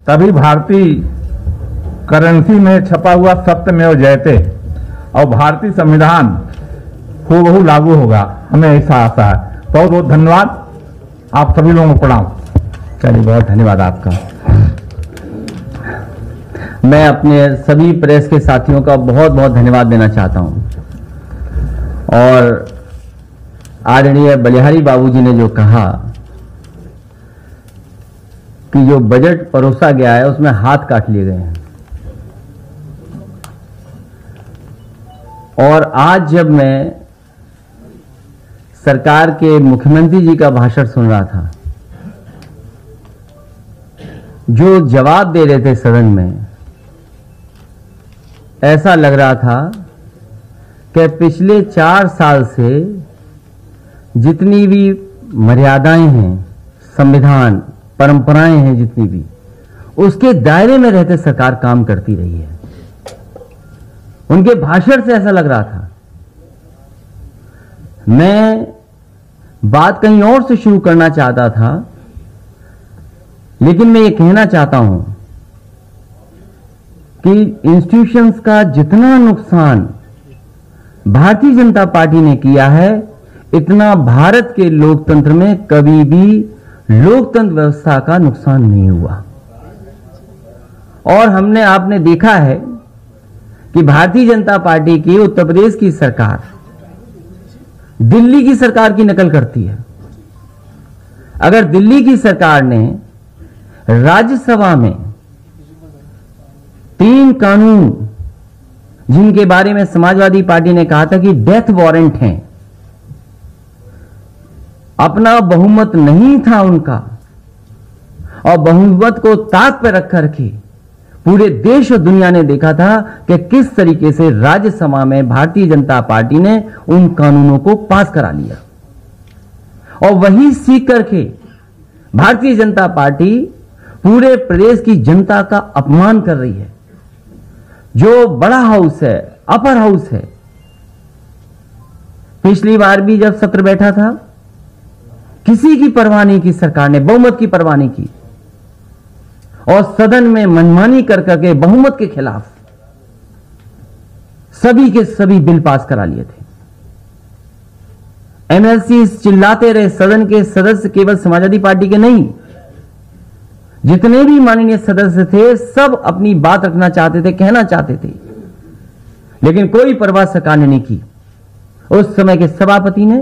तभी भारतीय करेंसी में छपा हुआ सत्यमेव जयते और भारतीय संविधान हूबहू लागू होगा, हमें ऐसा आशा है। बहुत बहुत धन्यवाद, आप सभी लोगों को प्रणाम। चलिए, बहुत धन्यवाद आपका। मैं अपने सभी प्रेस के साथियों का बहुत बहुत धन्यवाद देना चाहता हूं। और आदरणीय बलिहारी बाबूजी ने जो कहा कि जो बजट परोसा गया है उसमें हाथ काट लिए गए हैं, और आज जब मैं सरकार के मुख्यमंत्री जी का भाषण सुन रहा था, जो जवाब दे रहे थे सदन में, ऐसा लग रहा था कि पिछले 4 साल से जितनी भी मर्यादाएं हैं, संविधान, परंपराएं हैं, जितनी भी, उसके दायरे में रहते सरकार काम करती रही है। उनके भाषण से ऐसा लग रहा था। मैं बात कहीं और से शुरू करना चाहता था, लेकिन मैं ये कहना चाहता हूं कि इंस्टीट्यूशंस का जितना नुकसान भारतीय जनता पार्टी ने किया है, इतना भारत के लोकतंत्र में कभी भी लोकतंत्र व्यवस्था का नुकसान नहीं हुआ। और आपने देखा है कि भारतीय जनता पार्टी की उत्तर प्रदेश की सरकार दिल्ली की सरकार की नकल करती है। अगर दिल्ली की सरकार ने राज्यसभा में 3 कानून, जिनके बारे में समाजवादी पार्टी ने कहा था कि डेथ वारंट हैं, अपना बहुमत नहीं था उनका, और बहुमत को ताक पर रख करके पूरे देश और दुनिया ने देखा था कि किस तरीके से राज्यसभा में भारतीय जनता पार्टी ने उन कानूनों को पास करा लिया। और वही सीख करके भारतीय जनता पार्टी पूरे प्रदेश की जनता का अपमान कर रही है। जो बड़ा हाउस है, अपर हाउस है, पिछली बार भी जब सत्र बैठा था, किसी की परवाह नहीं की सरकार ने, बहुमत की परवाह नहीं की, और सदन में मनमानी कर करके बहुमत के खिलाफ सभी के सभी बिल पास करा लिए थे। एमएलसी चिल्लाते रहे, सदन के सदस्य केवल समाजवादी पार्टी के नहीं, जितने भी माननीय सदस्य थे, सब अपनी बात रखना चाहते थे, कहना चाहते थे, लेकिन कोई परवाह सरकार ने नहीं की। उस समय के सभापति ने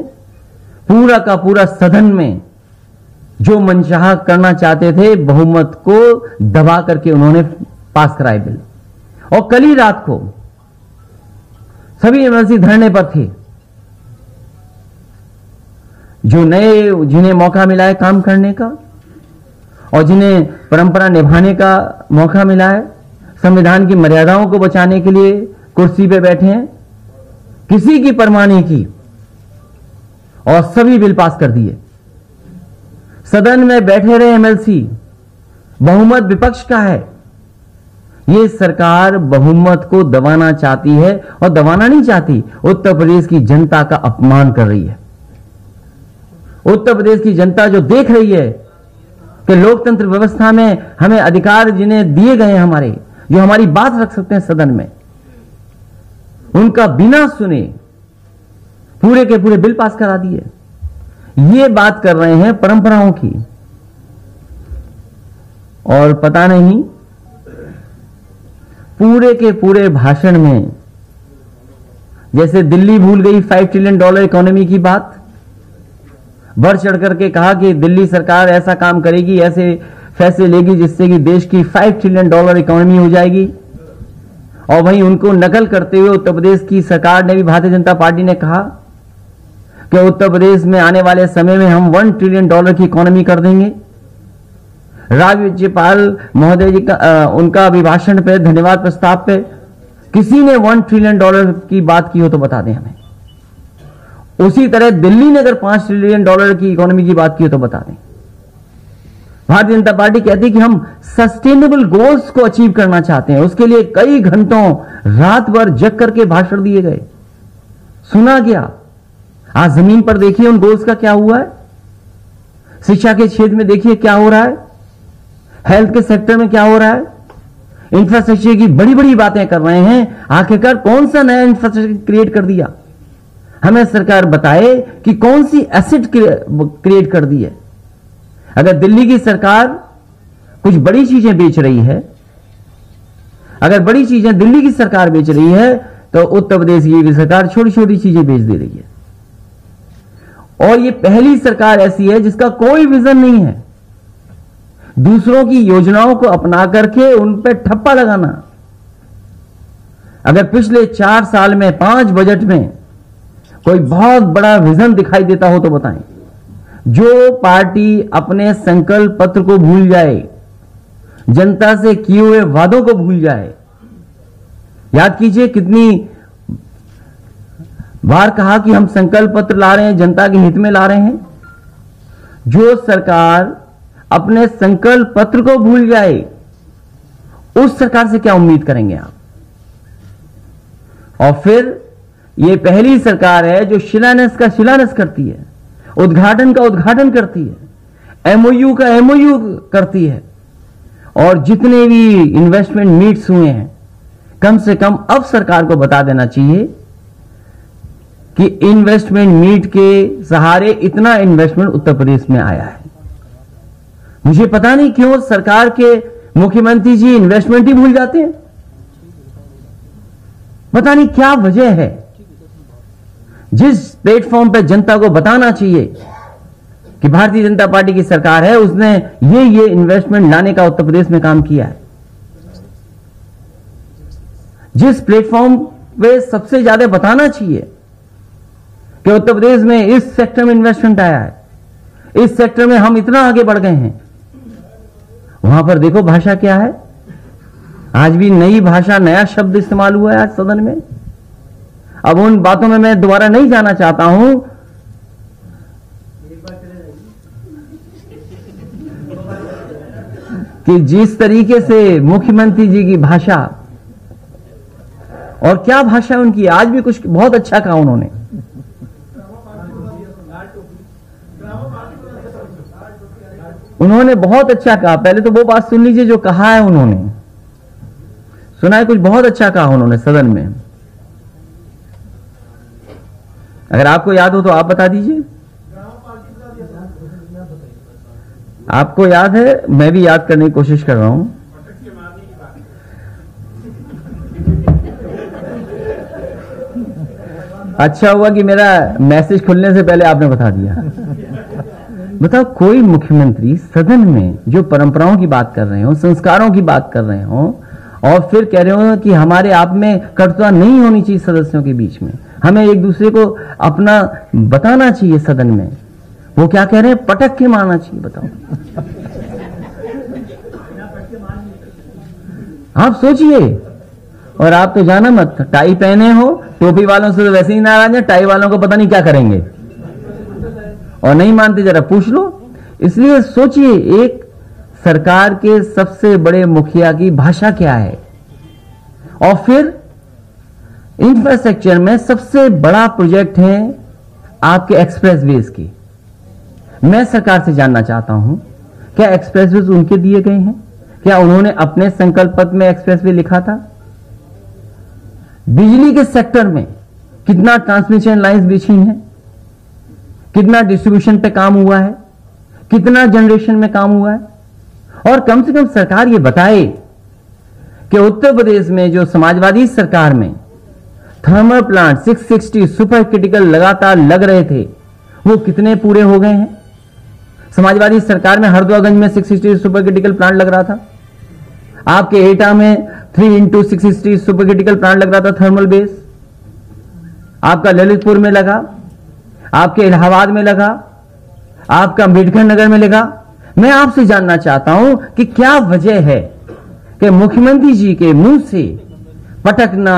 पूरा का पूरा सदन में जो मनचाहा करना चाहते थे, बहुमत को दबा करके उन्होंने पास कराए बिल। और कल ही रात को सभी एमएलसी धरने पर थे। जो नए, जिन्हें मौका मिला है काम करने का और जिन्हें परंपरा निभाने का मौका मिला है, संविधान की मर्यादाओं को बचाने के लिए कुर्सी पे बैठे हैं, किसी की परवाह नहीं की और सभी बिल पास कर दिए। सदन में बैठे रहे एमएलसी, बहुमत विपक्ष का है। यह सरकार बहुमत को दबाना चाहती है, और दबाना नहीं चाहती, उत्तर प्रदेश की जनता का अपमान कर रही है। उत्तर प्रदेश की जनता जो देख रही है कि लोकतंत्र व्यवस्था में हमें अधिकार जिन्हें दिए गए हैं, हमारे, जो हमारी बात रख सकते हैं सदन में, उनका बिना सुने पूरे के पूरे बिल पास करा दिए। ये बात कर रहे हैं परंपराओं की। और पता नहीं, पूरे के पूरे भाषण में जैसे दिल्ली भूल गई $5 ट्रिलियन इकोनॉमी की बात, बढ़ चढ़ करके कहा कि दिल्ली सरकार ऐसा काम करेगी, ऐसे फैसले लेगी जिससे कि देश की $5 ट्रिलियन इकोनॉमी हो जाएगी। और वहीं उनको नकल करते हुए उत्तर प्रदेश की सरकार ने भी, भारतीय जनता पार्टी ने कहा कि उत्तर प्रदेश में आने वाले समय में हम $1 ट्रिलियन की इकोनॉमी कर देंगे। राज्यपाल महोदय जी का उनका अभिभाषण पे, धन्यवाद प्रस्ताव पे, किसी ने $1 ट्रिलियन की बात की हो तो बता दें हमें। उसी तरह दिल्ली ने अगर $5 ट्रिलियन की इकोनॉमी की बात की हो तो बता दें। भारतीय जनता पार्टी कहती है कि हम सस्टेनेबल गोल्स को अचीव करना चाहते हैं, उसके लिए कई घंटों रात भर जग करके भाषण दिए गए, सुना गया। आज जमीन पर देखिए उन गोल्स का क्या हुआ है। शिक्षा के क्षेत्र में देखिए क्या हो रहा है, हेल्थ के सेक्टर में क्या हो रहा है, इंफ्रास्ट्रक्चर की बड़ी बड़ी बातें कर रहे हैं, आखिरकार कौन सा नया इंफ्रास्ट्रक्चर क्रिएट कर दिया? हमें सरकार बताए कि कौन सी एसेट क्रिएट कर दी है। अगर दिल्ली की सरकार कुछ बड़ी चीजें बेच रही है, अगर बड़ी चीजें दिल्ली की सरकार बेच रही है, तो उत्तर प्रदेश की भी सरकार छोटी छोटी चीजें बेच दे रही है। और ये पहली सरकार ऐसी है जिसका कोई विजन नहीं है, दूसरों की योजनाओं को अपना करके उन पर ठप्पा लगाना। अगर पिछले 4 साल में 5 बजट में कोई बहुत बड़ा विजन दिखाई देता हो तो बताएं। जो पार्टी अपने संकल्प पत्र को भूल जाए, जनता से किए हुए वादों को भूल जाए। याद कीजिए कितनी बार कहा कि हम संकल्प पत्र ला रहे हैं, जनता के हित में ला रहे हैं। जो सरकार अपने संकल्प पत्र को भूल जाए, उस सरकार से क्या उम्मीद करेंगे आप? और फिर यह पहली सरकार है जो शिलान्यास का शिलान्यास करती है, उद्घाटन का उद्घाटन करती है, एमओयू का एमओयू करती है। और जितने भी इन्वेस्टमेंट मीट्स हुए हैं, कम से कम अब सरकार को बता देना चाहिए कि इन्वेस्टमेंट मीट के सहारे इतना इन्वेस्टमेंट उत्तर प्रदेश में आया है। मुझे पता नहीं क्यों सरकार के मुख्यमंत्री जी इन्वेस्टमेंट ही भूल जाते हैं, पता नहीं क्या वजह है। जिस प्लेटफॉर्म पर जनता को बताना चाहिए कि भारतीय जनता पार्टी की सरकार है, उसने ये इन्वेस्टमेंट लाने का उत्तर प्रदेश में काम किया है। जिस प्लेटफॉर्म पे सबसे ज्यादा बताना चाहिए कि उत्तर प्रदेश में इस सेक्टर में इन्वेस्टमेंट आया है, इस सेक्टर में हम इतना आगे बढ़ गए हैं, वहां पर देखो भाषा क्या है। आज भी नई भाषा, नया शब्द इस्तेमाल हुआ है आज सदन में। अब उन बातों में मैं दोबारा नहीं जाना चाहता हूं। कि जिस तरीके से मुख्यमंत्री जी की भाषा, और क्या भाषा उनकी, आज भी कुछ बहुत अच्छा कहा उन्होंने। उन्होंने बहुत अच्छा कहा। पहले तो वो बात सुन लीजिए जो कहा है उन्होंने। सुना है कुछ बहुत अच्छा कहा उन्होंने सदन में। अगर आपको याद हो तो आप बता दीजिए। आपको याद है, मैं भी याद करने की कोशिश कर रहा हूं। अच्छा हुआ कि मेरा मैसेज खुलने से पहले आपने बता दिया। बताओ, कोई मुख्यमंत्री सदन में जो परंपराओं की बात कर रहे हो, संस्कारों की बात कर रहे हो, और फिर कह रहे हो कि हमारे आप में कटुता नहीं होनी चाहिए सदस्यों के बीच में, हमें एक दूसरे को अपना बताना चाहिए सदन में। वो क्या कह रहे हैं? पटक के मारना चाहिए। बताओ, आप सोचिए। और आप तो जाना मत, टाई पहने हो, टोपी वालों से तो वैसे ही नाराज है, टाई वालों को पता नहीं क्या करेंगे। और नहीं मानते जरा पूछ लो। इसलिए सोचिए, एक सरकार के सबसे बड़े मुखिया की भाषा क्या है। और फिर इंफ्रास्ट्रक्चर में सबसे बड़ा प्रोजेक्ट है आपके एक्सप्रेसवेज की। मैं सरकार से जानना चाहता हूं, क्या एक्सप्रेसवेज उनके दिए गए हैं? क्या उन्होंने अपने संकल्प पत्र में एक्सप्रेसवे लिखा था? बिजली के सेक्टर में कितना ट्रांसमिशन लाइंस बिछी हैं, कितना डिस्ट्रीब्यूशन पे काम हुआ है, कितना जनरेशन में काम हुआ है। और कम से कम सरकार ये बताए कि उत्तर प्रदेश में जो समाजवादी सरकार में थर्मल प्लांट 660 सुपर क्रिटिकल लगातार लग रहे थे, वो कितने पूरे हो गए हैं। समाजवादी सरकार में हरदोगंज में 660 सुपर क्रिटिकल प्लांट लग रहा था। आपके एटा में 3x660 सुपर क्रिटिकल प्लांट लग रहा था थर्मल बेस। आपका ललितपुर में लगा, आपके इलाहाबाद में लगा, आपका अंबेडकर नगर में लगा। मैं आपसे जानना चाहता हूं कि क्या वजह है कि मुख्यमंत्री जी के मुंह से पटकना,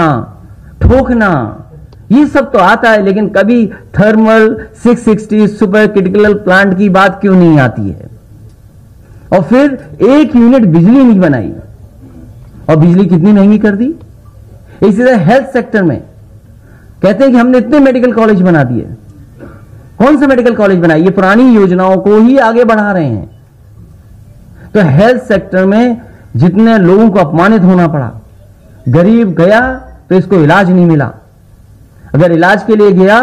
ठोकना, ये सब तो आता है, लेकिन कभी थर्मल 660 सुपर क्रिटिकल प्लांट की बात क्यों नहीं आती है। और फिर 1 यूनिट बिजली नहीं बनाई, और बिजली कितनी महंगी कर दी। इसी तरह हेल्थ सेक्टर में कहते हैं कि हमने इतने मेडिकल कॉलेज बना दिए। कौन सा मेडिकल कॉलेज बनाए? ये पुरानी योजनाओं को ही आगे बढ़ा रहे हैं। तो हेल्थ सेक्टर में जितने लोगों को अपमानित होना पड़ा, गरीब गया तो इसको इलाज नहीं मिला, अगर इलाज के लिए गया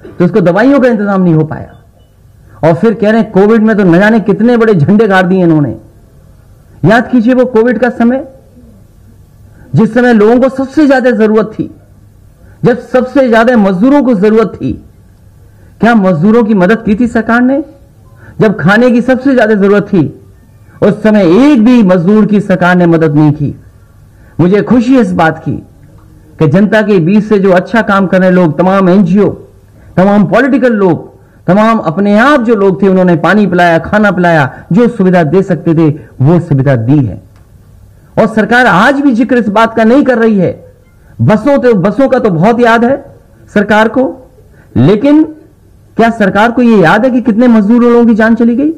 तो इसको दवाइयों का इंतजाम नहीं हो पाया, और फिर कह रहे हैं कोविड में तो न जाने कितने बड़े झंडे गाड़ दिए इन्होंने। याद कीजिए वो कोविड का समय, जिस समय लोगों को सबसे ज्यादा जरूरत थी, जब सबसे ज्यादा मजदूरों को जरूरत थी, क्या मजदूरों की मदद की थी सरकार ने? जब खाने की सबसे ज्यादा जरूरत थी, उस समय एक भी मजदूर की सरकार ने मदद नहीं की। मुझे खुशी है इस बात की कि जनता के बीच से जो अच्छा काम कर रहे लोग, तमाम एनजीओ, तमाम पॉलिटिकल लोग, तमाम अपने आप जो लोग थे, उन्होंने पानी पिलाया, खाना पिलाया, जो सुविधा दे सकते थे वो सुविधा दी है। और सरकार आज भी जिक्र इस बात का नहीं कर रही है। बसों का तो बहुत याद है सरकार को, लेकिन क्या सरकार को यह याद है कि कितने मजदूर लोगों की जान चली गई?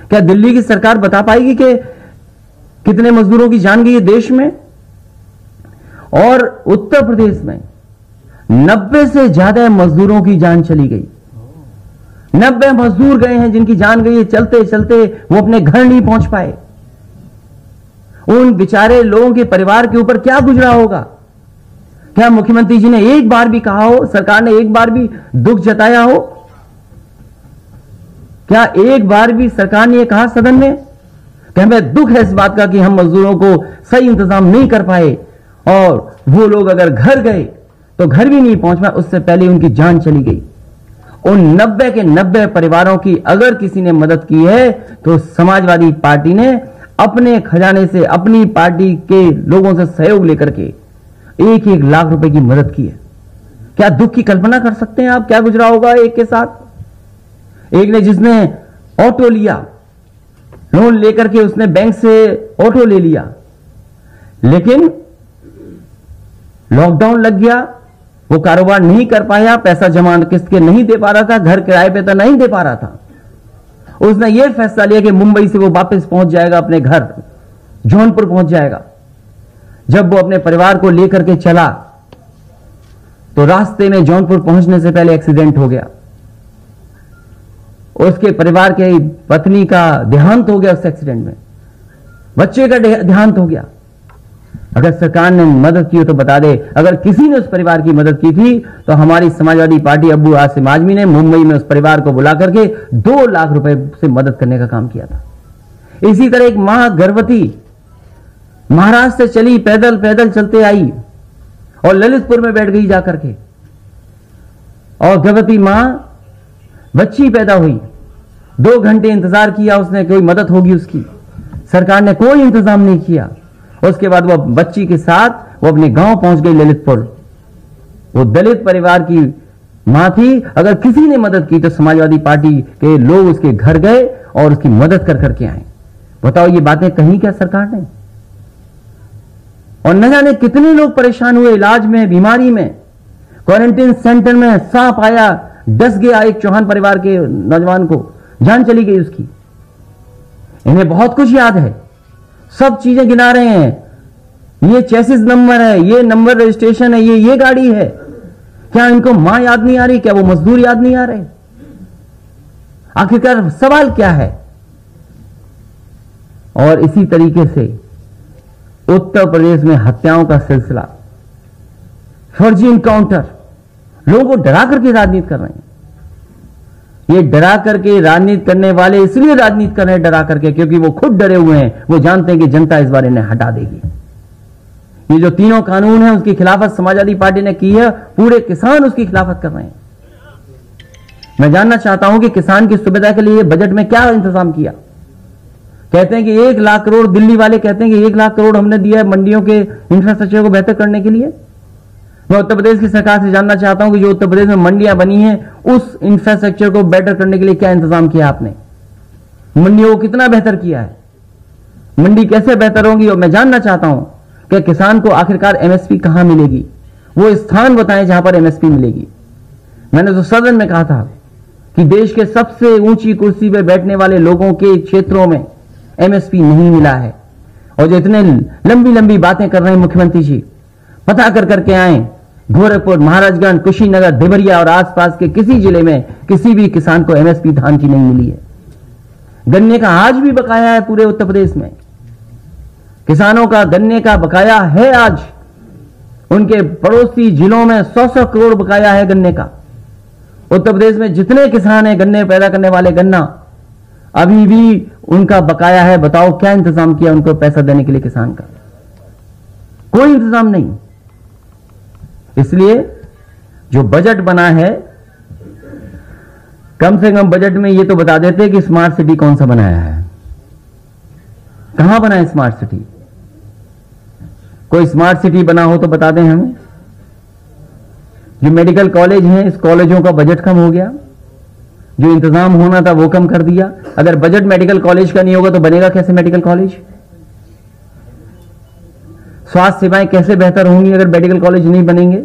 क्या दिल्ली की सरकार बता पाएगी कि कितने मजदूरों की जान गई है देश में? और उत्तर प्रदेश में 90 से ज्यादा मजदूरों की जान चली गई। 90 मजदूर गए हैं जिनकी जान गई है, चलते चलते वो अपने घर नहीं पहुंच पाए। उन बेचारे लोगों के परिवार के ऊपर क्या गुजरा होगा? क्या मुख्यमंत्री जी ने एक बार भी कहा हो, सरकार ने एक बार भी दुख जताया हो? क्या एक बार भी सरकार ने यह कहा सदन में कि हमें दुख है इस बात का कि हम मजदूरों को सही इंतजाम नहीं कर पाए, और वो लोग अगर घर गए तो घर भी नहीं पहुंच पाए, उससे पहले उनकी जान चली गई। उन 90 के 90 परिवारों की अगर किसी ने मदद की है तो समाजवादी पार्टी ने अपने खजाने से, अपनी पार्टी के लोगों से सहयोग लेकर के 1-1 लाख रुपए की मदद की है। क्या दुख की कल्पना कर सकते हैं आप? क्या गुजरा होगा एक के साथ? एक ने जिसने ऑटो लिया, लोन लेकर के उसने बैंक से ऑटो ले लिया, लेकिन लॉकडाउन लग गया, वो कारोबार नहीं कर पाया, पैसा जमा किस्त के नहीं दे पा रहा था, घर किराए पे तो नहीं दे पा रहा था। उसने ये फैसला लिया कि मुंबई से वो वापस पहुंच जाएगा अपने घर, जौनपुर पहुंच जाएगा। जब वो अपने परिवार को लेकर के चला तो रास्ते में जौनपुर पहुंचने से पहले एक्सीडेंट हो गया। उसके परिवार के पत्नी का देहांत हो गया उस एक्सीडेंट में, बच्चे का देहांत हो गया। अगर सरकार ने मदद की हो तो बता दे। अगर किसी ने उस परिवार की मदद की थी तो हमारी समाजवादी पार्टी अब्बू आसिम आजमी ने मुंबई में उस परिवार को बुला करके 2 लाख रुपए से मदद करने का काम किया था। इसी तरह एक मां गर्भवती महाराष्ट्र से चली, पैदल पैदल चलते आई और ललितपुर में बैठ गई जाकर के, और गर्भवती मां, बच्ची पैदा हुई, 2 घंटे इंतजार किया उसने, कोई मदद होगी उसकी। सरकार ने कोई इंतजाम नहीं किया। उसके बाद वो बच्ची के साथ वो अपने गांव पहुंच गई ललितपुर। वो दलित परिवार की मां थी। अगर किसी ने मदद की तो समाजवादी पार्टी के लोग उसके घर गए और उसकी मदद कर करके आए। बताओ ये बातें कहीं क्या सरकार ने? और न जाने कितने लोग परेशान हुए इलाज में, बीमारी में, क्वारंटीन सेंटर में सांप आया, डस गया एक चौहान परिवार के नौजवान को, जान चली गई उसकी। इन्हें बहुत कुछ याद है, सब चीजें गिना रहे हैं। ये चेसिस नंबर है, ये नंबर रजिस्ट्रेशन है, ये गाड़ी है। क्या इनको मां याद नहीं आ रही? क्या वो मजदूर याद नहीं आ रहे? आखिरकार सवाल क्या है? और इसी तरीके से उत्तर प्रदेश में हत्याओं का सिलसिला, फर्जी इनकाउंटर, लोगों को डरा करके राजनीति कर रहे हैं। ये डरा करके राजनीति करने वाले इसलिए राजनीति कर रहे हैं, डरा करके, क्योंकि वो खुद डरे हुए हैं। वो जानते हैं कि जनता इस बार इन्हें हटा देगी। ये जो तीनों कानून है उसकी खिलाफत समाजवादी पार्टी ने की है, पूरे किसान उसकी खिलाफत कर रहे हैं। मैं जानना चाहता हूं कि किसान की सुविधा के लिए बजट में क्या इंतजाम किया? कहते हैं कि 1 लाख करोड़, दिल्ली वाले कहते हैं कि 1 लाख करोड़ हमने दिया है मंडियों के इंफ्रास्ट्रक्चर को बेहतर करने के लिए। मैं उत्तर प्रदेश की सरकार से जानना चाहता हूं कि जो उत्तर प्रदेश में मंडियां बनी हैं उस इंफ्रास्ट्रक्चर को बेटर करने के लिए क्या इंतजाम किया आपने? मंडियों को कितना बेहतर किया है? मंडी कैसे बेहतर होंगी? और मैं जानना चाहता हूं कि किसान को आखिरकार एमएसपी कहां मिलेगी? वो स्थान बताएं जहां पर एमएसपी मिलेगी। मैंने तो सदन में कहा था कि देश के सबसे ऊंची कुर्सी पर बैठने वाले लोगों के क्षेत्रों में एमएसपी नहीं मिला है। और जो इतने लंबी लंबी बातें कर रहे हैं मुख्यमंत्री जी, पता कर करके आए, गोरखपुर, महाराजगंज, कुशीनगर, देवरिया और आसपास के किसी जिले में किसी भी किसान को एमएसपी धान की नहीं मिली है। गन्ने का आज भी बकाया है पूरे उत्तर प्रदेश में। किसानों का गन्ने का बकाया है आज। उनके पड़ोसी जिलों में 100-100 करोड़ बकाया है गन्ने का। उत्तर प्रदेश में जितने किसान हैं गन्ने पैदा करने वाले, गन्ना अभी भी उनका बकाया है। बताओ क्या इंतजाम किया उनको पैसा देने के लिए किसान का? कोई इंतजाम नहीं। इसलिए जो बजट बना है, कम से कम बजट में ये तो बता देते कि स्मार्ट सिटी कौन सा बनाया है, कहां बना है स्मार्ट सिटी। कोई स्मार्ट सिटी बना हो तो बता दें हमें। जो मेडिकल कॉलेज हैं, इस कॉलेजों का बजट कम हो गया, जो इंतजाम होना था वो कम कर दिया। अगर बजट मेडिकल कॉलेज का नहीं होगा तो बनेगा कैसे मेडिकल कॉलेज? स्वास्थ्य सेवाएं कैसे बेहतर होंगी अगर मेडिकल कॉलेज नहीं बनेंगे?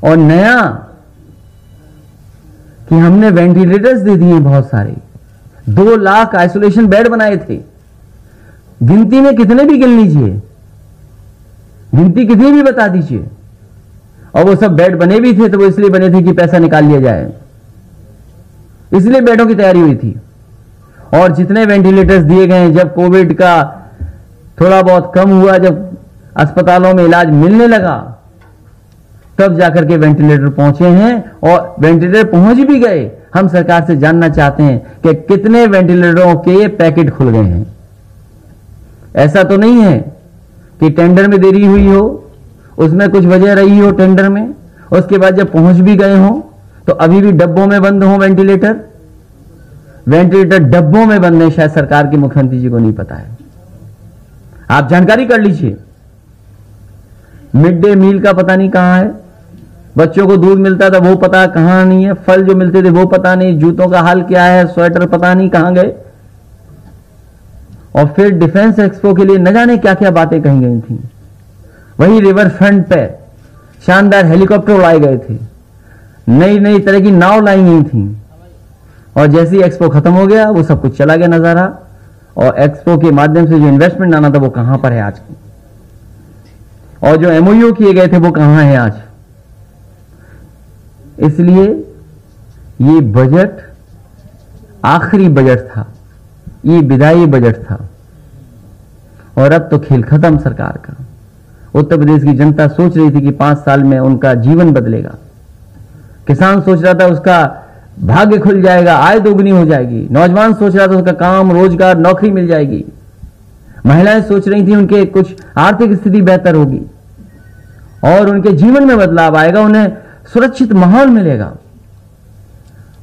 और नया कि हमने वेंटिलेटर्स दे दिए बहुत सारे, 2 लाख आइसोलेशन बेड बनाए थे। गिनती में कितने भी गिन लीजिए, गिनती कितनी भी बता दीजिए। और वो सब बेड बने भी थे तो वो इसलिए बने थे कि पैसा निकाल लिया जाए, इसलिए बेडों की तैयारी हुई थी। और जितने वेंटिलेटर्स दिए गए, जब कोविड का थोड़ा बहुत कम हुआ, जब अस्पतालों में इलाज मिलने लगा, तब जाकर के वेंटिलेटर पहुंचे हैं। और वेंटिलेटर पहुंच भी गए। हम सरकार से जानना चाहते हैं कि कितने वेंटिलेटरों के पैकेट खुल गए हैं। ऐसा तो नहीं है कि टेंडर में देरी हुई हो, उसमें कुछ वजह रही हो टेंडर में, उसके बाद जब पहुंच भी गए हो तो अभी भी डब्बों में बंद हो वेंटिलेटर। वेंटिलेटर डब्बों में बंद है, शायद सरकार के मुख्यमंत्री जी को नहीं पता है। आप जानकारी कर लीजिए। मिड डे मील का पता नहीं कहां है, बच्चों को दूध मिलता था वो पता कहां नहीं है, फल जो मिलते थे वो पता नहीं, जूतों का हाल क्या है, स्वेटर पता नहीं कहां गए। और फिर डिफेंस एक्सपो के लिए न जाने क्या क्या बातें कही गई थी। वही रिवर फ्रंट पे शानदार हेलीकॉप्टर उड़ाए गए थे, नई नई तरह की नाव लाई गई थी। और जैसे ही एक्सपो खत्म हो गया वो सब कुछ चला गया नजारा। और एक्सपो के माध्यम से जो इन्वेस्टमेंट आना था वो कहां पर है आज? और जो एमओयू किए गए थे वो कहां है आज? इसलिए ये बजट आखिरी बजट था, ये विदाई बजट था। और अब तो खेल खत्म सरकार का। उत्तर प्रदेश की जनता सोच रही थी कि 5 साल में उनका जीवन बदलेगा। किसान सोच रहा था उसका भाग्य खुल जाएगा, आय दोगुनी हो जाएगी। नौजवान सोच रहा था उसका काम, रोजगार, नौकरी मिल जाएगी। महिलाएं सोच रही थी उनके कुछ आर्थिक स्थिति बेहतर होगी और उनके जीवन में बदलाव आएगा, उन्हें सुरक्षित माहौल मिलेगा।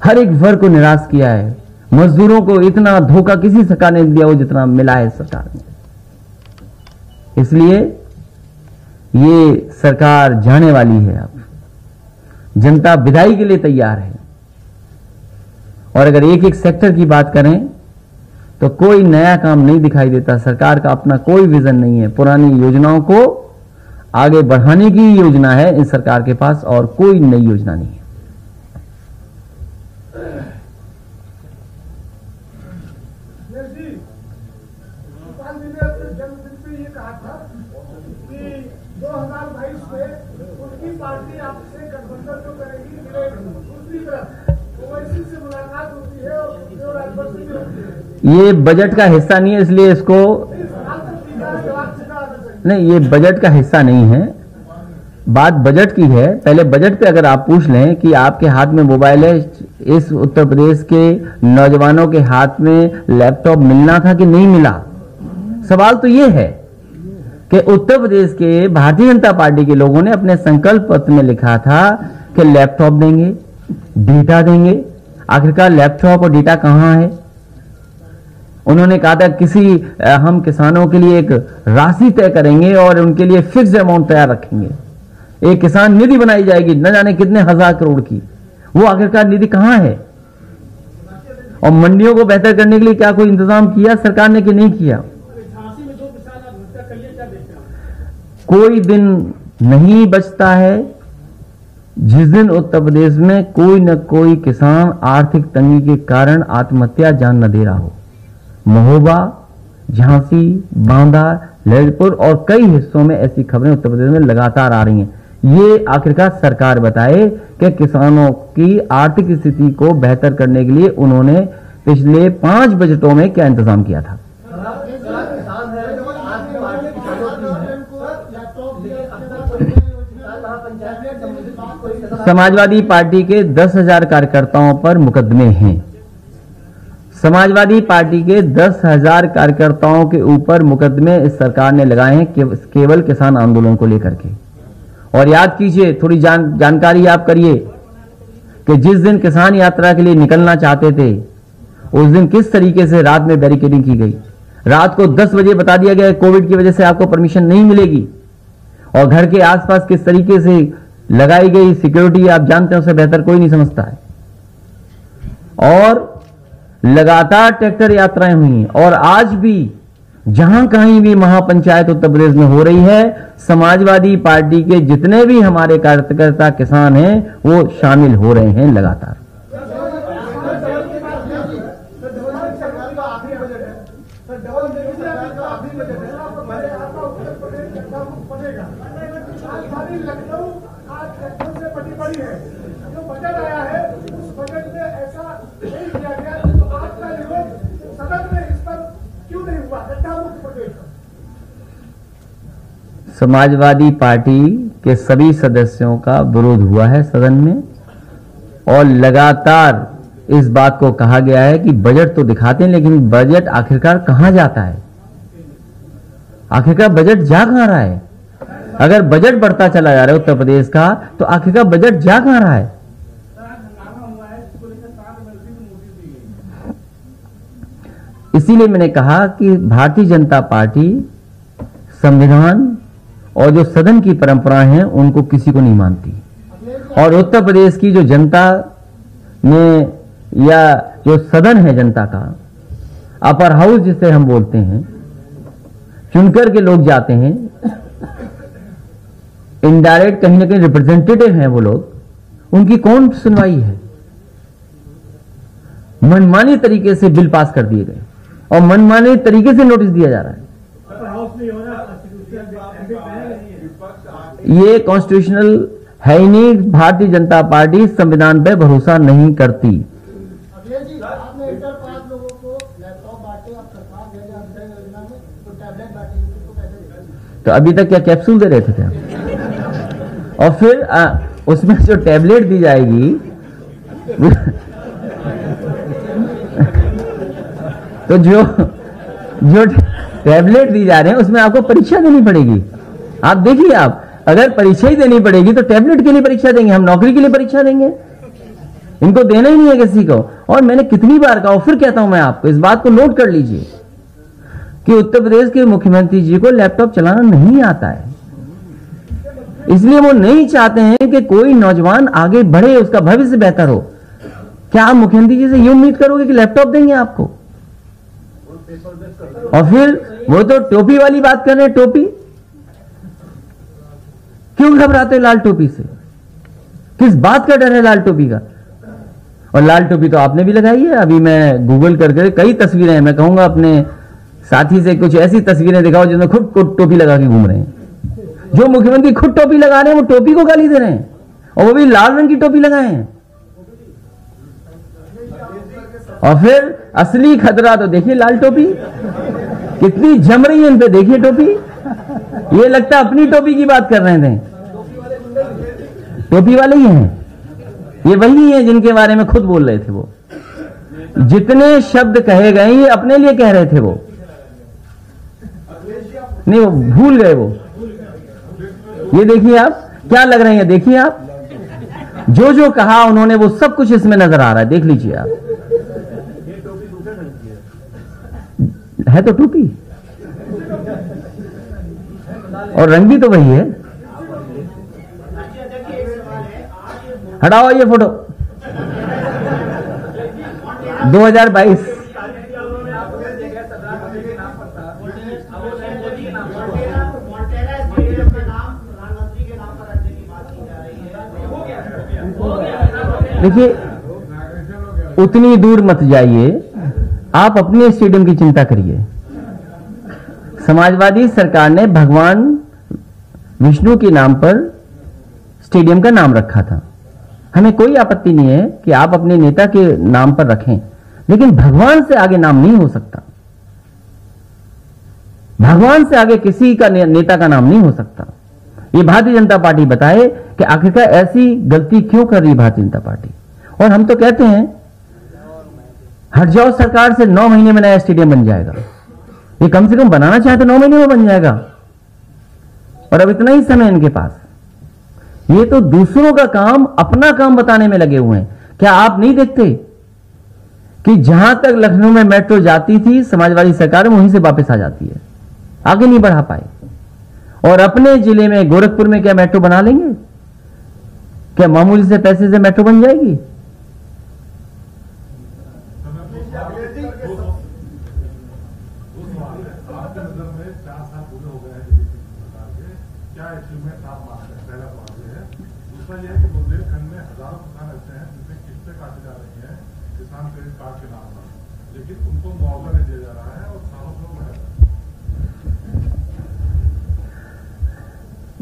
हर एक वर्ग को निराश किया है। मजदूरों को इतना धोखा किसी सरकार ने दिया हो जितना मिला है सरकार ने। इसलिए ये सरकार जाने वाली है। अब जनता विदाई के लिए तैयार है। और अगर एक एक सेक्टर की बात करें तो कोई नया काम नहीं दिखाई देता। सरकार का अपना कोई विजन नहीं है। पुरानी योजनाओं को आगे बढ़ाने की योजना है इस सरकार के पास, और कोई नई योजना नहीं है। पार्टी आपसे गठबंधन तो करेगी, दूसरी तरफ ओवैसी से मुलाकात होती है और राजभर से होती है। ये बजट का हिस्सा नहीं है, इसलिए इसको नहीं, ये बजट का हिस्सा नहीं है। बात बजट की है। पहले बजट पे अगर आप पूछ लें कि आपके हाथ में मोबाइल है, इस उत्तर प्रदेश के नौजवानों के हाथ में लैपटॉप मिलना था कि नहीं मिला? सवाल तो ये है कि उत्तर प्रदेश के भारतीय जनता पार्टी के लोगों ने अपने संकल्प पत्र में लिखा था कि लैपटॉप देंगे, डेटा देंगे। आखिरकार लैपटॉप और डेटा कहां है? उन्होंने कहा था हम किसानों के लिए एक राशि तय करेंगे और उनके लिए फिक्स्ड अमाउंट तैयार रखेंगे। एक किसान निधि बनाई जाएगी न जाने कितने हजार करोड़ की। वो आखिरकार निधि कहां है? और मंडियों को बेहतर करने के लिए क्या कोई इंतजाम किया सरकार ने कि नहीं किया? कोई दिन नहीं बचता है जिस दिन उत्तर प्रदेश में कोई न कोई किसान आर्थिक तंगी के कारण आत्महत्या जान न दे रहा हो। महोबा, झांसी, बांदा, ललितपुर और कई हिस्सों में ऐसी खबरें उत्तर प्रदेश में लगातार आ रही हैं। ये आखिरकार सरकार बताए कि किसानों की आर्थिक स्थिति को बेहतर करने के लिए उन्होंने पिछले 5 बजटों में क्या इंतजाम किया था। समाजवादी पार्टी के 10,000 कार्यकर्ताओं पर मुकदमे हैं। समाजवादी पार्टी के 10,000 कार्यकर्ताओं के ऊपर मुकदमे इस सरकार ने लगाए हैं केवल किसान आंदोलन को लेकर के। और याद कीजिए, थोड़ी जानकारी आप करिए कि जिस दिन किसान यात्रा के लिए निकलना चाहते थे उस दिन किस तरीके से रात में बैरिकेडिंग की गई। रात को 10 बजे बता दिया गया कोविड की वजह से आपको परमिशन नहीं मिलेगी, और घर के आसपास किस तरीके से लगाई गई सिक्योरिटी आप जानते हैं, उससे बेहतर कोई नहीं समझता है। और लगातार ट्रैक्टर यात्राएं हुई, और आज भी जहां कहीं भी महापंचायत उत्तर प्रदेश में हो रही है, समाजवादी पार्टी के जितने भी हमारे कार्यकर्ता किसान हैं वो शामिल हो रहे हैं लगातार। लखनऊ आज लखनऊ से बड़ी है, जो बजट आया है उस बजट में ऐसा नहीं किया गया, तो आपका विरोध सदन में इस पर क्यों नहीं हुआ? गड्ढा मुक्त प्रदेश। समाजवादी पार्टी के सभी सदस्यों का विरोध हुआ है सदन में, और लगातार इस बात को कहा गया है कि बजट तो दिखाते हैं लेकिन बजट आखिरकार कहां जाता है, आखिरकार बजट जा कहां रहा है। अगर बजट बढ़ता चला जा रहा है उत्तर प्रदेश का, तो आखिरकार बजट जा कहां रहा है। इसीलिए मैंने कहा कि भारतीय जनता पार्टी संविधान और जो सदन की परंपराएं हैं उनको किसी को नहीं मानती, और उत्तर प्रदेश की जो जनता ने या जो सदन है जनता का, अपर हाउस जिसे हम बोलते हैं, चुनकर के लोग जाते हैं, इनडायरेक्ट कहीं ना कहीं रिप्रेजेंटेटिव हैं वो लोग, उनकी कौन सुनवाई है। मनमानी तरीके से बिल पास कर दिए गए और मनमानी तरीके से नोटिस दिया जा रहा है। ये कॉन्स्टिट्यूशनल है ही नहीं। भारतीय जनता पार्टी संविधान पर भरोसा नहीं करती। आपने इंटर पास लोगों को लैपटॉप बांटे, अब सरकार दे रही है योजना में, तो टैबलेट बांटी, उसको कैसे देखेंगे? तो अभी तक क्या कैप्सूल दे रहे थे क्या? और फिर उसमें जो टैबलेट दी जाएगी तो जो टैबलेट दी जा रहे हैं उसमें आपको परीक्षा देनी पड़ेगी। आप देखिए, आप अगर परीक्षा ही देनी पड़ेगी तो टैबलेट के लिए परीक्षा देंगे, हम नौकरी के लिए परीक्षा देंगे? इनको देना ही नहीं है किसी को। और मैंने कितनी बार कहा, फिर कहता हूं मैं आपको, इस बात को नोट कर लीजिए कि उत्तर प्रदेश के मुख्यमंत्री जी को लैपटॉप चलाना नहीं आता है, इसलिए वो नहीं चाहते हैं कि कोई नौजवान आगे बढ़े, उसका भविष्य बेहतर हो। क्या आप मुख्यमंत्री जी से ये उम्मीद करोगे कि लैपटॉप देंगे आपको? और फिर वो तो टोपी वाली बात कर रहे हैं। टोपी क्यों घबराते लाल टोपी से? किस बात का डर है लाल टोपी का? और लाल टोपी तो आपने भी लगाई है। अभी मैं गूगल करके कई तस्वीरें हैं, मैं कहूंगा अपने साथी से कुछ ऐसी तस्वीरें दिखाओ जिसमें खुद टोपी लगा के घूम रहे हैं। जो मुख्यमंत्री खुद टोपी लगा रहे हैं वो टोपी को गाली दे रहे हैं, और वो भी लाल रंग की टोपी लगाए हैं। और फिर असली खतरा तो देखिए लाल टोपी कितनी जम रही है इन पे, देखिए टोपी। ये लगता है अपनी टोपी की बात कर रहे थे। टोपी वाले ही हैं, ये वही हैं जिनके बारे में खुद बोल रहे थे। वो जितने शब्द कहे गए ये अपने लिए कह रहे थे, वो नहीं, वो भूल गए। वो ये देखिए आप क्या लग रहे हैं, देखिए आप जो जो कहा उन्होंने वो सब कुछ इसमें नजर आ रहा है, देख लीजिए आप। है तो टोपी और रंग भी तो वही है। हटाओ ये फोटो 2022। देखिए, उतनी दूर मत जाइए, आप अपने स्टेडियम की चिंता करिए। समाजवादी सरकार ने भगवान विष्णु के नाम पर स्टेडियम का नाम रखा था। हमें कोई आपत्ति नहीं है कि आप अपने नेता के नाम पर रखें, लेकिन भगवान से आगे नाम नहीं हो सकता। भगवान से आगे किसी का नेता का नाम नहीं हो सकता। ये भारतीय जनता पार्टी बताए कि आखिरकार ऐसी गलती क्यों कर रही है भारतीय जनता पार्टी। और हम तो कहते हैं हट जाओ सरकार से, 9 महीने में नया स्टेडियम बन जाएगा। ये कम से कम बनाना चाहे तो 9 महीने में बन जाएगा, और अब इतना ही समय इनके पास। ये तो दूसरों का काम अपना काम बताने में लगे हुए हैं। क्या आप नहीं देखते कि जहां तक लखनऊ में मेट्रो जाती थी समाजवादी सरकार में, वहीं से वापस आ जाती है, आगे नहीं बढ़ा पाए। और अपने जिले में गोरखपुर में क्या मेट्रो बना लेंगे? क्या मामूली से पैसे से मेट्रो बन जाएगी?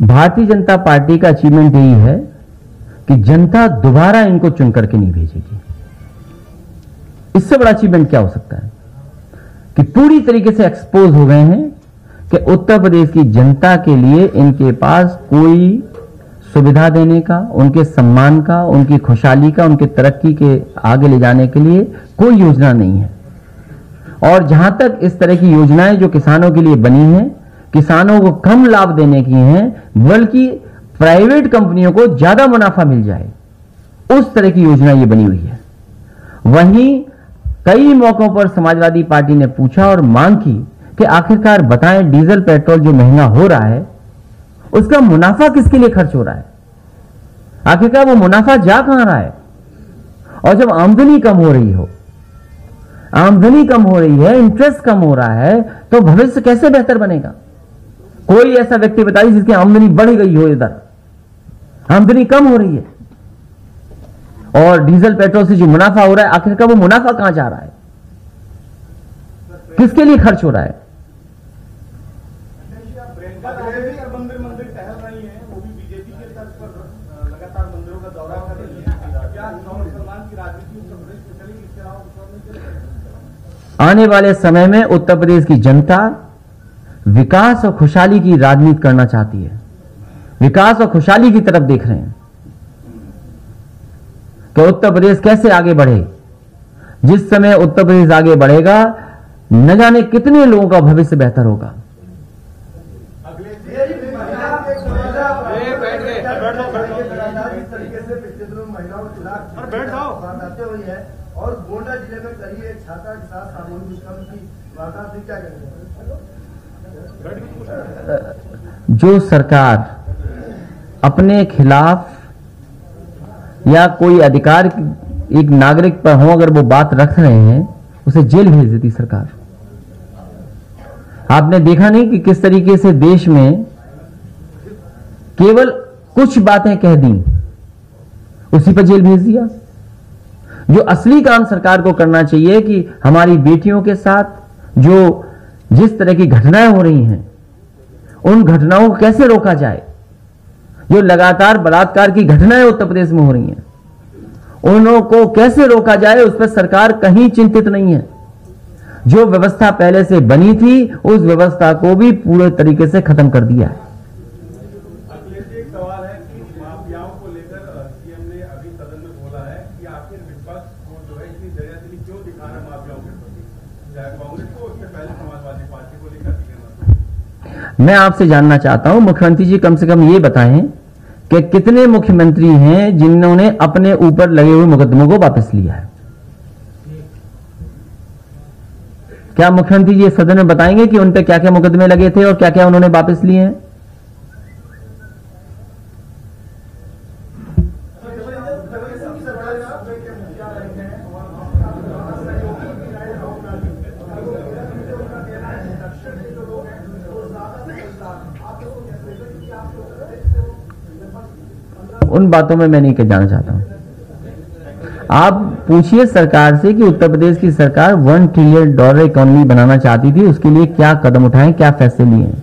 भारतीय जनता पार्टी का अचीवमेंट यही है कि जनता दोबारा इनको चुन करके नहीं भेजेगी। इससे बड़ा अचीवमेंट क्या हो सकता है कि पूरी तरीके से एक्सपोज हो गए हैं कि उत्तर प्रदेश की जनता के लिए इनके पास कोई सुविधा देने का, उनके सम्मान का, उनकी खुशहाली का, उनके तरक्की के आगे ले जाने के लिए कोई योजना नहीं है। और जहां तक इस तरह की योजनाएं जो किसानों के लिए बनी हैं, किसानों को कम लाभ देने की हैं, बल्कि प्राइवेट कंपनियों को ज्यादा मुनाफा मिल जाए, उस तरह की योजना ये बनी हुई है। वहीं कई मौकों पर समाजवादी पार्टी ने पूछा और मांग की कि आखिरकार बताएं, डीजल पेट्रोल जो महंगा हो रहा है उसका मुनाफा किसके लिए खर्च हो रहा है? आखिरकार वो मुनाफा जा कहां रहा है? और जब आमदनी कम हो रही हो, आमदनी कम हो रही है, इंटरेस्ट कम हो रहा है, तो भविष्य कैसे बेहतर बनेगा? कोई ऐसा व्यक्ति बताइए जिसकी आमदनी बढ़ गई हो, इधर आमदनी कम हो रही है और डीजल पेट्रोल से जो मुनाफा हो रहा है, आखिरकार वो मुनाफा कहां जा रहा है? किसके लिए खर्च हो रहा है? मंदिर टहल रही है, वो भी बीजेपी के तर्ज पर लगातार मंदिरों का दौरा कर रही है। क्या मुसलमान की राजनीति उत्तर प्रदेश में चलेगी? इसके अलावा आने वाले समय में उत्तर प्रदेश की जनता विकास और खुशहाली की राजनीति करना चाहती है। विकास और खुशहाली की तरफ देख रहे हैं कि उत्तर प्रदेश कैसे आगे बढ़े। जिस समय उत्तर प्रदेश आगे बढ़ेगा, न जाने कितने लोगों का भविष्य बेहतर होगा। और गोंडा जिले में करीब एक छात्रा के साथ सामूहिक दुष्कर्म की वारदात हुई, क्या करेंगे? जो सरकार अपने खिलाफ या कोई अधिकार एक नागरिक पर हो, अगर वो बात रख रहे हैं, उसे जेल भेज देती सरकार। आपने देखा नहीं कि किस तरीके से देश में केवल कुछ बातें कह दी, उसी पर जेल भेज दिया। जो असली काम सरकार को करना चाहिए कि हमारी बेटियों के साथ जो जिस तरह की घटनाएं हो रही हैं, उन घटनाओं को कैसे रोका जाए। जो लगातार बलात्कार की घटनाएं उत्तर प्रदेश में हो रही हैं, उनको कैसे रोका जाए, उस पर सरकार कहीं चिंतित नहीं है। जो व्यवस्था पहले से बनी थी, उस व्यवस्था को भी पूरे तरीके से खत्म कर दिया है। अखिलेश जी, एक सवाल है कि माफियाओं को लेकर सीएम ने अभी सदन में बोला है कि आखिर विपक्ष को जो है इतनी दरियादिली क्यों दिखा रहा है माफियाओं के प्रति, चाहे कांग्रेस को, उससे पहले समाजवादी पार्टी को लेकर। मैं आपसे जानना चाहता हूं, मुख्यमंत्री जी कम से कम ये बताएं कि कितने मुख्यमंत्री हैं जिन्होंने अपने ऊपर लगे हुए मुकदमों को वापस लिया है? क्या मुख्यमंत्री जी सदन में बताएंगे कि उन पे क्या क्या मुकदमे लगे थे और क्या क्या उन्होंने वापस लिए हैं? उन बातों में मैं नहीं जाना चाहता हूं। आप पूछिए सरकार से कि उत्तर प्रदेश की सरकार $1 ट्रिलियन इकोनॉमी बनाना चाहती थी, उसके लिए क्या कदम उठाए, क्या फैसले लिए हैं।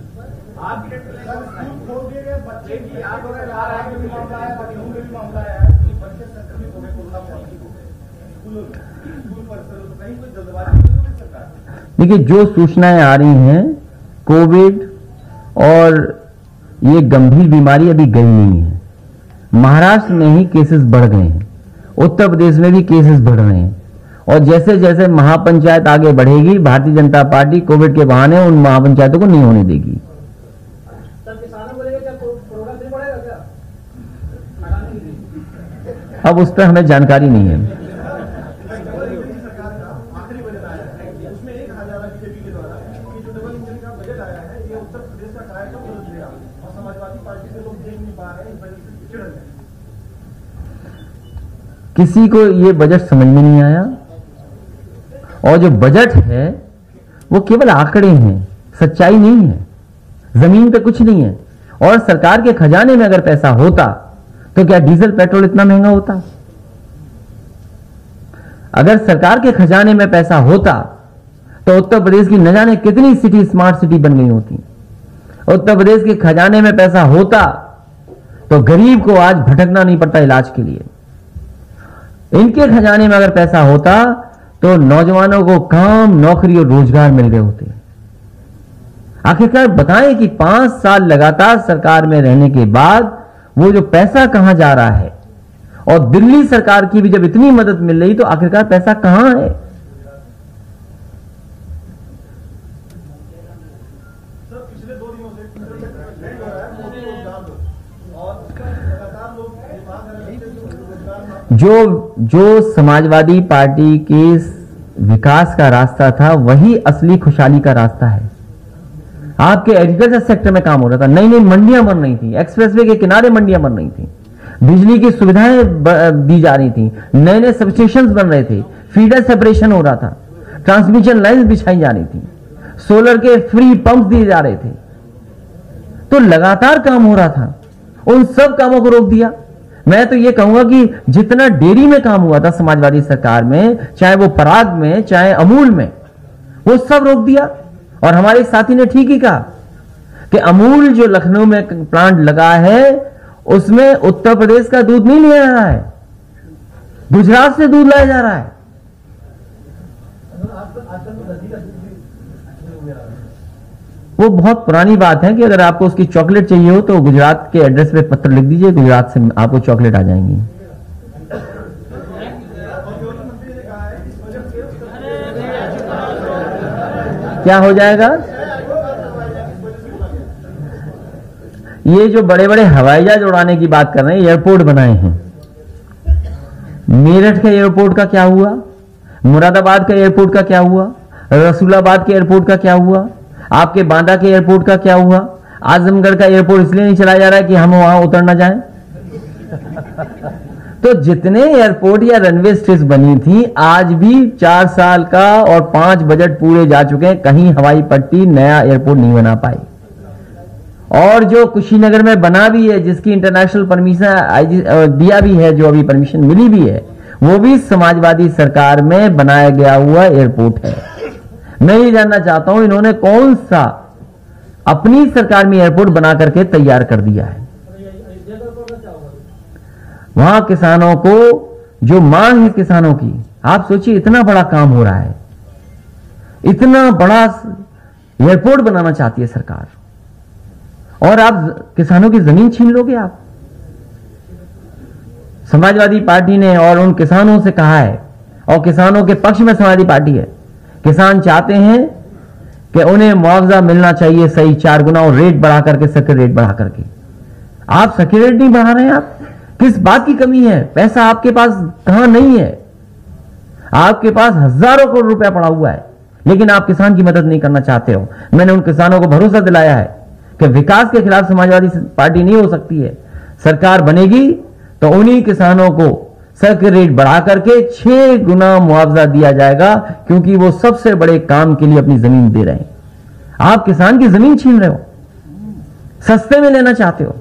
देखिए, जो सूचनाएं आ रही हैं, कोविड और ये गंभीर बीमारी अभी गई नहीं है। महाराष्ट्र में ही केसेस बढ़ गए हैं, उत्तर प्रदेश में भी केसेस बढ़ रहे हैं, और जैसे जैसे महापंचायत आगे बढ़ेगी, भारतीय जनता पार्टी कोविड के बहाने उन महापंचायतों को नहीं होने देगी। अब उस पर हमें जानकारी नहीं है। किसी को ये बजट समझ में नहीं आया, और जो बजट है वो केवल आंकड़े हैं, सच्चाई नहीं है, जमीन पे कुछ नहीं है। और सरकार के खजाने में अगर पैसा होता तो क्या डीजल पेट्रोल इतना महंगा होता? अगर सरकार के खजाने में पैसा होता तो उत्तर प्रदेश की न जाने कितनी सिटी स्मार्ट सिटी बन गई होती। उत्तर प्रदेश के खजाने में पैसा होता तो गरीब को आज भटकना नहीं पड़ता इलाज के लिए। इनके खजाने में अगर पैसा होता तो नौजवानों को काम, नौकरी और रोजगार मिल गए होते। आखिरकार बताएं कि 5 साल लगातार सरकार में रहने के बाद वो जो पैसा कहां जा रहा है, और दिल्ली सरकार की भी जब इतनी मदद मिल रही तो आखिरकार पैसा कहां है? पिछले 2 दिनों से जो समाजवादी पार्टी के विकास का रास्ता था वही असली खुशहाली का रास्ता है। आपके एग्रीकल्चर सेक्टर में काम हो रहा था, नई नई मंडियां बन रही थी, एक्सप्रेसवे के किनारे मंडियां बन रही थी, बिजली की सुविधाएं दी जा रही थी, नए नए सबस्टेशंस बन रहे थे, फीडर सेपरेशन हो रहा था, ट्रांसमिशन लाइन्स बिछाई जा रही थी, सोलर के फ्री पंप दिए जा रहे थे। तो लगातार काम हो रहा था, उन सब कामों को रोक दिया। मैं तो ये कहूंगा कि जितना डेयरी में काम हुआ था समाजवादी सरकार में, चाहे वो पराग में, चाहे अमूल में, वो सब रोक दिया। और हमारे साथी ने ठीक ही कहा कि अमूल जो लखनऊ में प्लांट लगा है उसमें उत्तर प्रदेश का दूध नहीं लिया जा रहा है, गुजरात से दूध लाया जा रहा है। वो बहुत पुरानी बात है कि अगर आपको उसकी चॉकलेट चाहिए हो तो गुजरात के एड्रेस पे पत्र लिख दीजिए, गुजरात से आपको चॉकलेट आ जाएंगी। क्या हो जाएगा? ये जो बड़े बड़े हवाई जहाज उड़ाने की बात कर रहे हैं, एयरपोर्ट बनाए हैं। मेरठ के एयरपोर्ट का क्या हुआ? मुरादाबाद के एयरपोर्ट का क्या हुआ? रसूलाबाद के एयरपोर्ट का क्या हुआ? आपके बांदा के एयरपोर्ट का क्या हुआ? आजमगढ़ का एयरपोर्ट इसलिए नहीं चलाया जा रहा है कि हम वहां उतर ना जाएं। तो जितने एयरपोर्ट या रनवे स्ट्रेच बनी थी, आज भी 4 साल का और 5 बजट पूरे जा चुके हैं, कहीं हवाई पट्टी नया एयरपोर्ट नहीं बना पाई। और जो कुशीनगर में बना भी है, जिसकी इंटरनेशनल परमिशन दिया भी है, जो अभी परमिशन मिली भी है, वो भी समाजवादी सरकार में बनाया गया हुआ एयरपोर्ट है। मैं ये जानना चाहता हूं इन्होंने कौन सा अपनी सरकार में एयरपोर्ट बना करके तैयार कर दिया है। वहां किसानों को जो मांग है किसानों की, आप सोचिए इतना बड़ा काम हो रहा है, इतना बड़ा एयरपोर्ट बनाना चाहती है सरकार, और आप किसानों की जमीन छीन लोगे। आप समाजवादी पार्टी ने और उन किसानों से कहा है, और किसानों के पक्ष में समाजवादी पार्टी है, किसान चाहते हैं कि उन्हें मुआवजा मिलना चाहिए सही 4 गुना, और रेट बढ़ा करके, सकर रेट बढ़ा करके। आप सकर रेट नहीं बढ़ा रहे हैं। आप किस बात की कमी है? पैसा आपके पास कहां नहीं है? आपके पास हजारों करोड़ रुपया पड़ा हुआ है, लेकिन आप किसान की मदद नहीं करना चाहते हो। मैंने उन किसानों को भरोसा दिलाया है कि विकास के खिलाफ समाजवादी पार्टी नहीं हो सकती है। सरकार बनेगी तो उन्हीं किसानों को सकर रेट बढ़ा करके 6 गुना मुआवजा दिया जाएगा, क्योंकि वो सबसे बड़े काम के लिए अपनी जमीन दे रहे हैं। आप किसान की जमीन छीन रहे हो, सस्ते में लेना चाहते हो,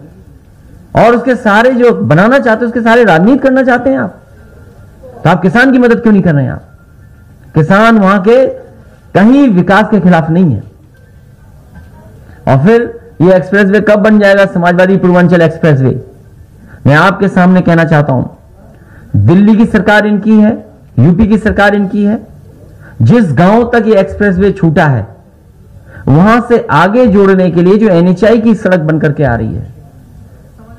और उसके सारे जो बनाना चाहते हो उसके सारे राजनीति करना चाहते हैं आप। तो आप किसान की मदद क्यों नहीं कर रहे हैं? आप किसान वहां के कहीं विकास के खिलाफ नहीं है। और फिर ये एक्सप्रेसवे कब बन जाएगा? समाजवादी पूर्वांचल एक्सप्रेसवे। मैं आपके सामने कहना चाहता हूं, दिल्ली की सरकार इनकी है, यूपी की सरकार इनकी है, जिस गांव तक ये एक्सप्रेसवे छूटा है वहां से आगे जोड़ने के लिए जो एनएचआई की सड़क बनकर के आ रही है,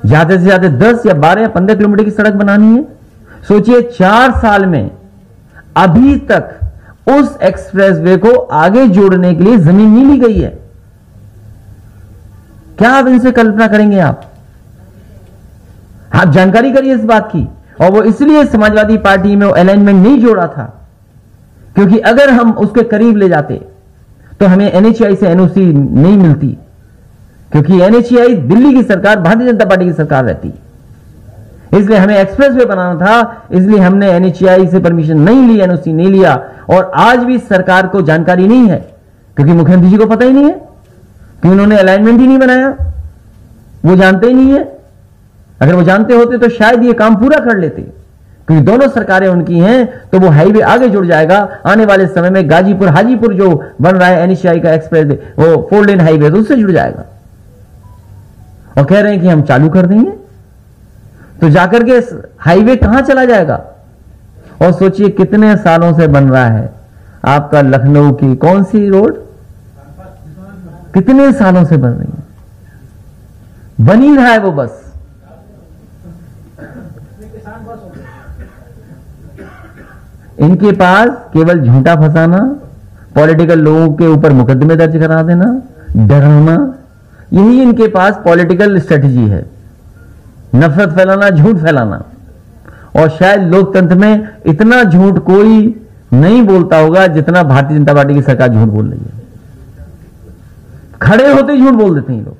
ज्यादा से ज्यादा 10 या 12 या 15 किलोमीटर की सड़क बनानी है। सोचिए 4 साल में अभी तक उस एक्सप्रेसवे को आगे जोड़ने के लिए जमीन नहीं ली गई है। क्या आप इनसे कल्पना करेंगे? आप जानकारी करिए इस बात की। और वो इसलिए समाजवादी पार्टी में वो अलाइनमेंट नहीं जोड़ा था क्योंकि अगर हम उसके करीब ले जाते तो हमें एनएचआई से एनओसी नहीं मिलती, क्योंकि एनएचआई दिल्ली की सरकार, भारतीय जनता पार्टी की सरकार रहती। इसलिए हमें एक्सप्रेसवे बनाना था, इसलिए हमने एनएचआई से परमिशन नहीं ली, एनओसी नहीं लिया। और आज भी सरकार को जानकारी नहीं है क्योंकि मुख्यमंत्री जी को पता ही नहीं है कि उन्होंने अलाइनमेंट ही नहीं बनाया, वो जानते ही नहीं है। अगर वो जानते होते तो शायद ये काम पूरा कर लेते, क्योंकि दोनों सरकारें उनकी हैं, तो वो हाईवे आगे जुड़ जाएगा। आने वाले समय में गाजीपुर हाजीपुर जो बन रहा है एनएचआई का एक्सप्रेस, वो 4 लेन हाईवे, तो उससे जुड़ जाएगा। और कह रहे हैं कि हम चालू कर देंगे, तो जाकर के हाईवे कहां चला जाएगा? और सोचिए कितने सालों से बन रहा है आपका लखनऊ की कौन सी रोड, कितने सालों से बन रही है, बन ही रहा है वो बस। इनके पास केवल झूठा फंसाना, पॉलिटिकल लोगों के ऊपर मुकदमे दर्ज करा देना, डराना, यही इनके पास पॉलिटिकल स्ट्रेटजी है। नफरत फैलाना, झूठ फैलाना। और शायद लोकतंत्र में इतना झूठ कोई नहीं बोलता होगा जितना भारतीय जनता पार्टी की सरकार झूठ बोल रही है। खड़े होते ही झूठ बोल देते हैं लोग।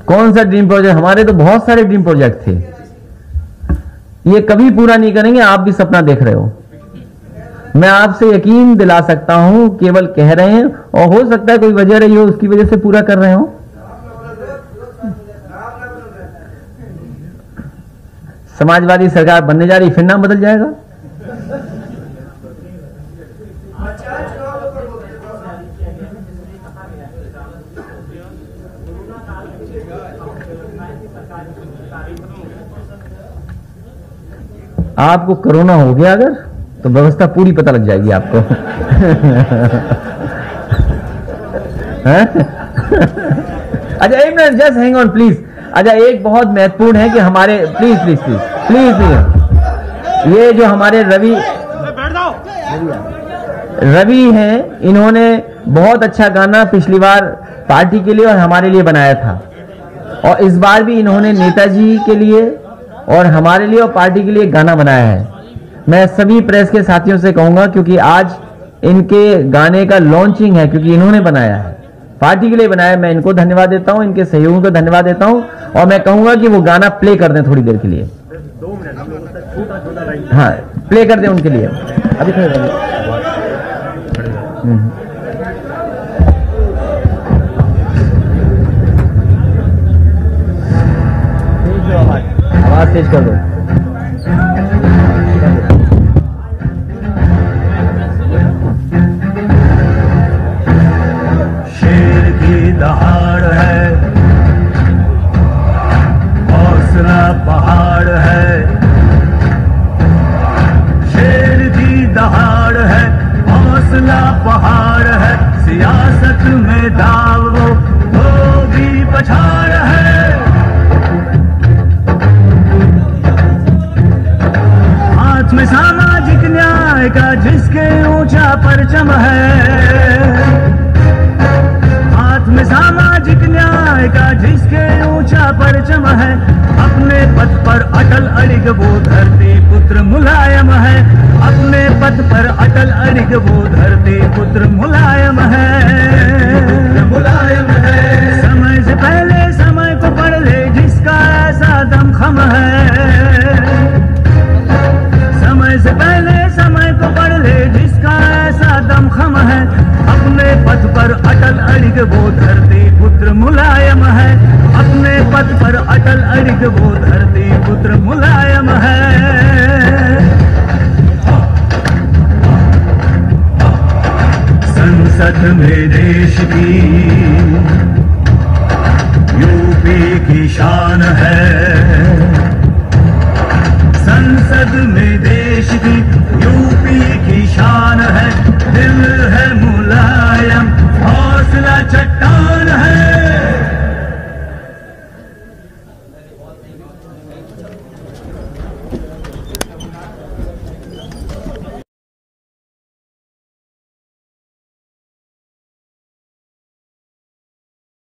कौन सा ड्रीम प्रोजेक्ट? हमारे तो बहुत सारे ड्रीम प्रोजेक्ट थे, ये कभी पूरा नहीं करेंगे। आप भी सपना देख रहे हो, मैं आपसे यकीन दिला सकता हूं, केवल कह रहे हैं और हो सकता है कोई वजह रही हो उसकी वजह से पूरा कर रहे हो। समाजवादी सरकार बनने जा रही, फिर नाम बदल जाएगा। आपको कोरोना हो गया अगर, तो व्यवस्था पूरी पता लग जाएगी आपको। अच्छा एक minute, just hang on please. अच्छा एक बहुत महत्वपूर्ण है कि हमारे please please please please please ये जो हमारे रवि हैं, इन्होंने बहुत अच्छा गाना पिछली बार पार्टी के लिए और हमारे लिए बनाया था, और इस बार भी इन्होंने नेताजी के लिए और हमारे लिए और पार्टी के लिए गाना बनाया है। मैं सभी प्रेस के साथियों से कहूंगा, क्योंकि आज इनके गाने का लॉन्चिंग है, क्योंकि इन्होंने बनाया है, पार्टी के लिए बनाया है। मैं इनको धन्यवाद देता हूं, इनके सहयोगियों को धन्यवाद देता हूं, और मैं कहूंगा कि वो गाना प्ले कर दें थोड़ी देर के लिए। 2 मिनट हाँ, प्ले कर दें उनके लिए। अभी आवाज तेज कर दो। शेर की दहाड़ है, हौसला पहाड़ है। शेर की दहाड़ है, हौसला पहाड़ है। सियासत में दाव वो भी पछाड़ है। हाथ में सामाजिक न्याय का जिसके ऊंचा परचम है। हाथ में सामाजिक न्याय का जिसके ऊंचा परचम है। अपने पथ पर अटल अड़िग वो धरती पुत्र मुलायम है। अपने पथ पर अटल अड़िग वो धरती पुत्र मुलायम है। मुलायम है। समय से पहले समय को पढ़ ले जिसका ऐसा दमखम है। समय से पहले समय को पढ़ ले जिसका ऐसा दमखम है। अपने पथ पर अटल अड़िग वो धरती पुत्र मुलायम है। अपने पथ पर अटल अड़िग वो धरती पुत्र मुलायम है। संसद में देश की यूपी की शान है। संसद में देश की यूपी की शान